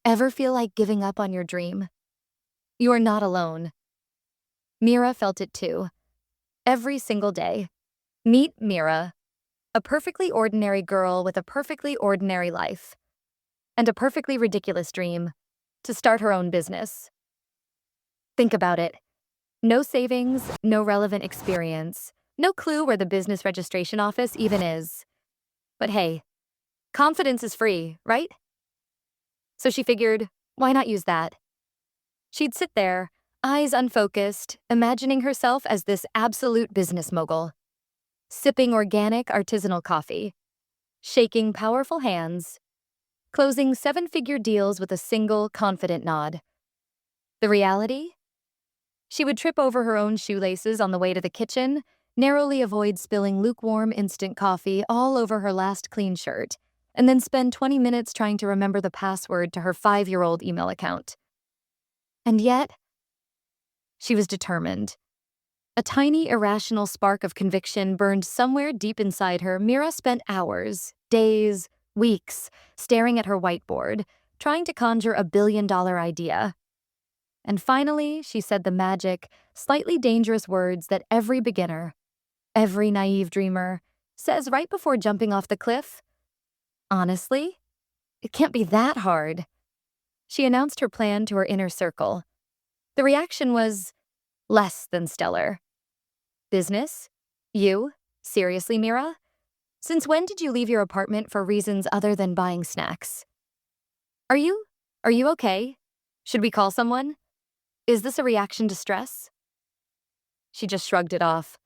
Ever feel like giving up on your dream? You are not alone. Mira felt it too. Every single day. Meet Mira, a perfectly ordinary girl with a perfectly ordinary life, and a perfectly ridiculous dream to start her own business. Think about it. No savings, no relevant experience, no clue where the business registration office even is. But hey, confidence is free, right? So she figured, why not use that? She'd sit there, eyes unfocused, imagining herself as this absolute business mogul, sipping organic artisanal coffee, shaking powerful hands, closing seven-figure deals with a single confident nod. The reality? She would trip over her own shoelaces on the way to the kitchen, narrowly avoid spilling lukewarm instant coffee all over her last clean shirt, and then spend 20 minutes trying to remember the password to her 5-year-old email account. And yet, she was determined. A tiny, irrational spark of conviction burned somewhere deep inside her. Mira spent hours, days, weeks, staring at her whiteboard, trying to conjure a billion-dollar idea. And finally, she said the magic, slightly dangerous words that every beginner, every naive dreamer, says right before jumping off the cliff. Honestly, it can't be that hard. She announced her plan to her inner circle. The reaction was less than stellar. Business? You? Seriously, Mira? Since when did you leave your apartment for reasons other than buying snacks? Are you okay? Should we call someone? Is this a reaction to stress? She just shrugged it off.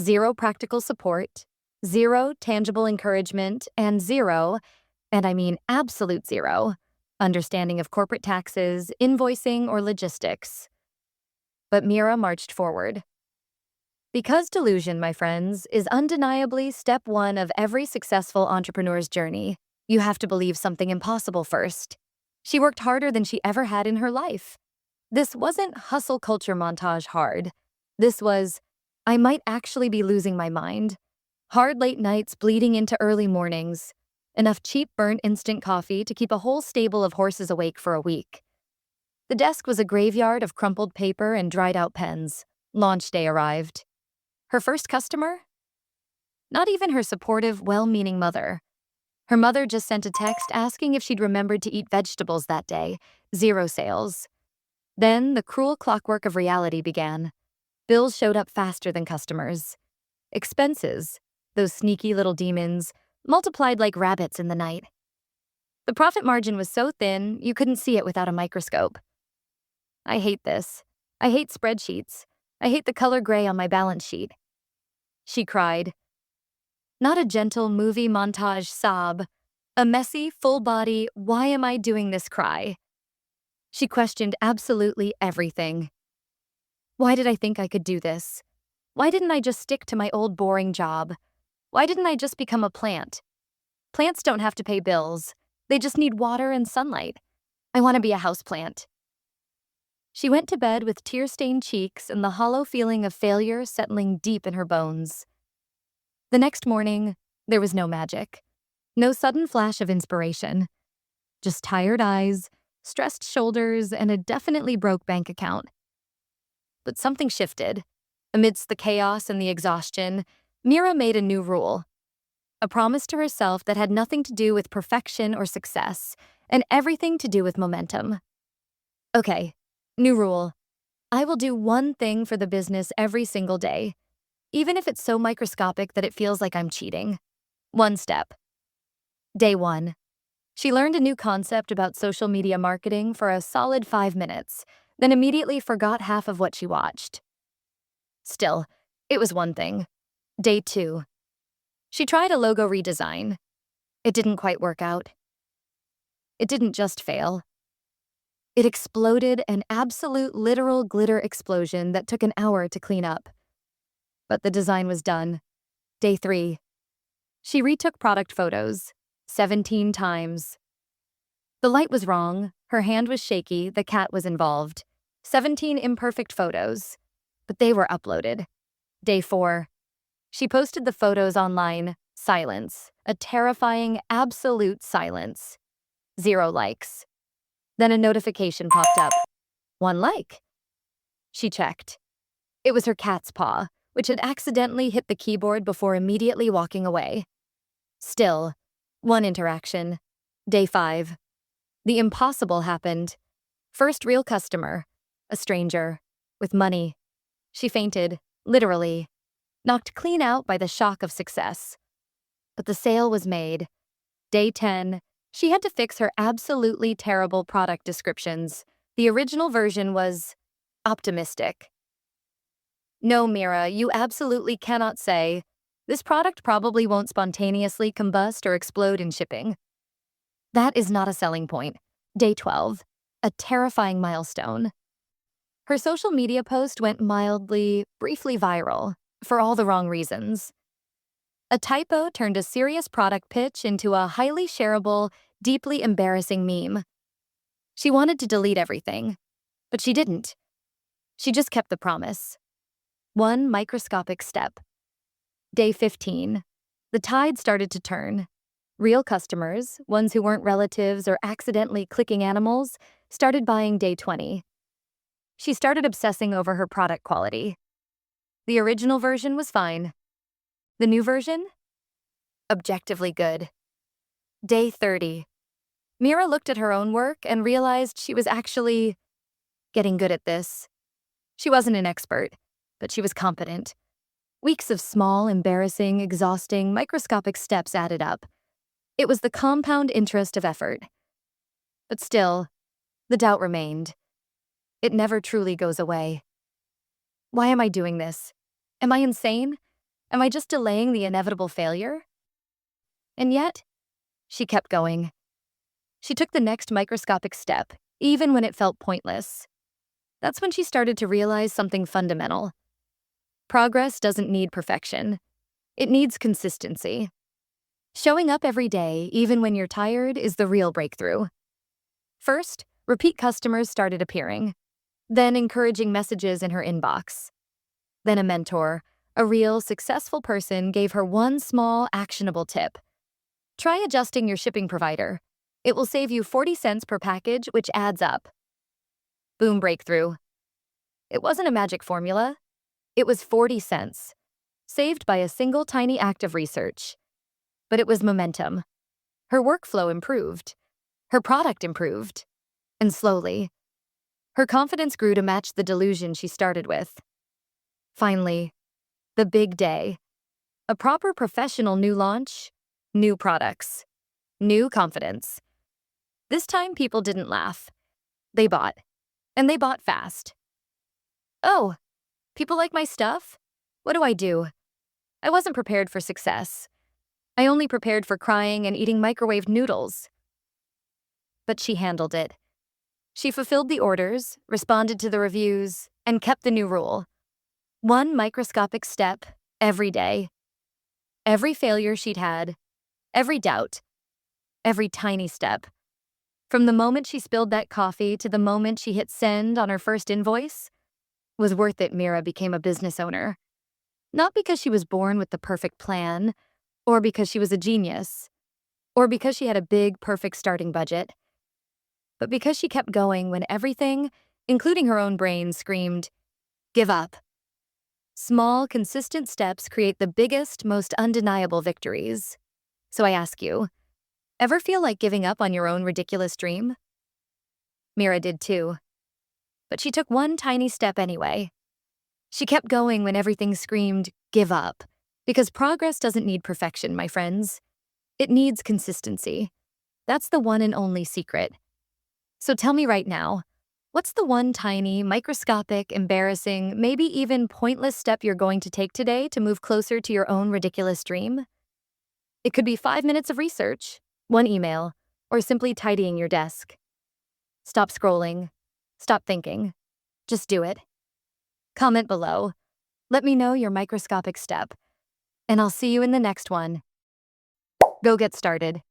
Zero practical support, zero tangible encouragement, and zero, and I mean absolute zero, understanding of corporate taxes, invoicing, or logistics. But Mira marched forward. Because delusion, my friends, is undeniably step one of every successful entrepreneur's journey, you have to believe something impossible first. She worked harder than she ever had in her life. This wasn't hustle culture montage hard. This was, I might actually be losing my mind. Hard late nights bleeding into early mornings. Enough cheap burnt instant coffee to keep a whole stable of horses awake for a week. The desk was a graveyard of crumpled paper and dried out pens. Launch day arrived. Her first customer? Not even her supportive, well-meaning mother. Her mother just sent a text asking if she'd remembered to eat vegetables that day. Zero sales. Then the cruel clockwork of reality began. Bills showed up faster than customers. Expenses, those sneaky little demons, multiplied like rabbits in the night. The profit margin was so thin, you couldn't see it without a microscope. I hate this. I hate spreadsheets. I hate the color gray on my balance sheet. She cried. Not a gentle movie montage sob, a messy, full-body, why am I doing this cry. She questioned absolutely everything. Why did I think I could do this? Why didn't I just stick to my old boring job? Why didn't I just become a plant? Plants don't have to pay bills. They just need water and sunlight. I want to be a houseplant. She went to bed with tear-stained cheeks and the hollow feeling of failure settling deep in her bones. The next morning, there was no magic. No sudden flash of inspiration. Just tired eyes, stressed shoulders, and a definitely broke bank account. But something shifted. Amidst the chaos and the exhaustion, Mira made a new rule. A promise to herself that had nothing to do with perfection or success, and everything to do with momentum. Okay, new rule. I will do one thing for the business every single day, even if it's so microscopic that it feels like I'm cheating. One step. Day 1. She learned a new concept about social media marketing for a solid 5 minutes, then immediately forgot half of what she watched. Still, it was one thing. Day 2. She tried a logo redesign. It didn't quite work out. It didn't just fail. It exploded, an absolute literal glitter explosion that took an hour to clean up. But the design was done. Day 3. She retook product photos 17 times. The light was wrong, her hand was shaky, the cat was involved. 17 imperfect photos, but they were uploaded. Day 4. She posted the photos online. Silence. A terrifying, absolute silence. 0 likes. Then a notification popped up. 1 like. She checked. It was her cat's paw, which had accidentally hit the keyboard before immediately walking away. Still, 1 interaction. Day 5. The impossible happened. First real customer, a stranger, with money. She fainted, literally, knocked clean out by the shock of success. But the sale was made. Day 10, she had to fix her absolutely terrible product descriptions. The original version was optimistic. No, Mira, you absolutely cannot say, this product probably won't spontaneously combust or explode in shipping. That is not a selling point. Day 12, a terrifying milestone. Her social media post went briefly viral, for all the wrong reasons. A typo turned a serious product pitch into a highly shareable, deeply embarrassing meme. She wanted to delete everything, but she didn't. She just kept the promise. 1 microscopic step. Day 15. The tide started to turn. Real customers, ones who weren't relatives or accidentally clicking animals, started buying day 20. She started obsessing over her product quality. The original version was fine. The new version? Objectively good. Day 30. Mira looked at her own work and realized she was actually getting good at this. She wasn't an expert, but she was competent. Weeks of small, embarrassing, exhausting, microscopic steps added up. It was the compound interest of effort. But still, the doubt remained. It never truly goes away. Why am I doing this? Am I insane? Am I just delaying the inevitable failure? And yet, she kept going. She took the next microscopic step, even when it felt pointless. That's when she started to realize something fundamental. Progress doesn't need perfection. It needs consistency. Showing up every day, even when you're tired, is the real breakthrough. First, repeat customers started appearing. Then encouraging messages in her inbox. Then a mentor, a real, successful person, gave her one small, actionable tip. Try adjusting your shipping provider. It will save you 40 cents per package, which adds up. Boom, breakthrough. It wasn't a magic formula. It was 40 cents, saved by a single tiny act of research. But it was momentum. Her workflow improved. Her product improved. And slowly, her confidence grew to match the delusion she started with. Finally, the big day. A proper professional new launch, new products, new confidence. This time people didn't laugh. They bought. And they bought fast. Oh, people like my stuff? What do I do? I wasn't prepared for success. I only prepared for crying and eating microwave noodles. But she handled it. She fulfilled the orders, responded to the reviews, and kept the new rule. 1 microscopic step every day. Every failure she'd had, every doubt, every tiny step. From the moment she spilled that coffee to the moment she hit send on her first invoice, was worth it. Mira became a business owner. Not because she was born with the perfect plan, or because she was a genius, or because she had a big, perfect starting budget, but because she kept going when everything, including her own brain, screamed, "Give up." Small, consistent steps create the biggest, most undeniable victories. So I ask you, ever feel like giving up on your own ridiculous dream? Mira did too. But she took one tiny step anyway. She kept going when everything screamed, "Give up." Because progress doesn't need perfection, my friends. It needs consistency. That's the one and only secret. So tell me right now, what's the one tiny, microscopic, embarrassing, maybe even pointless step you're going to take today to move closer to your own ridiculous dream? It could be 5 minutes of research, 1 email, or simply tidying your desk. Stop scrolling. Stop thinking. Just do it. Comment below. Let me know your microscopic step. And I'll see you in the next one. Go get started.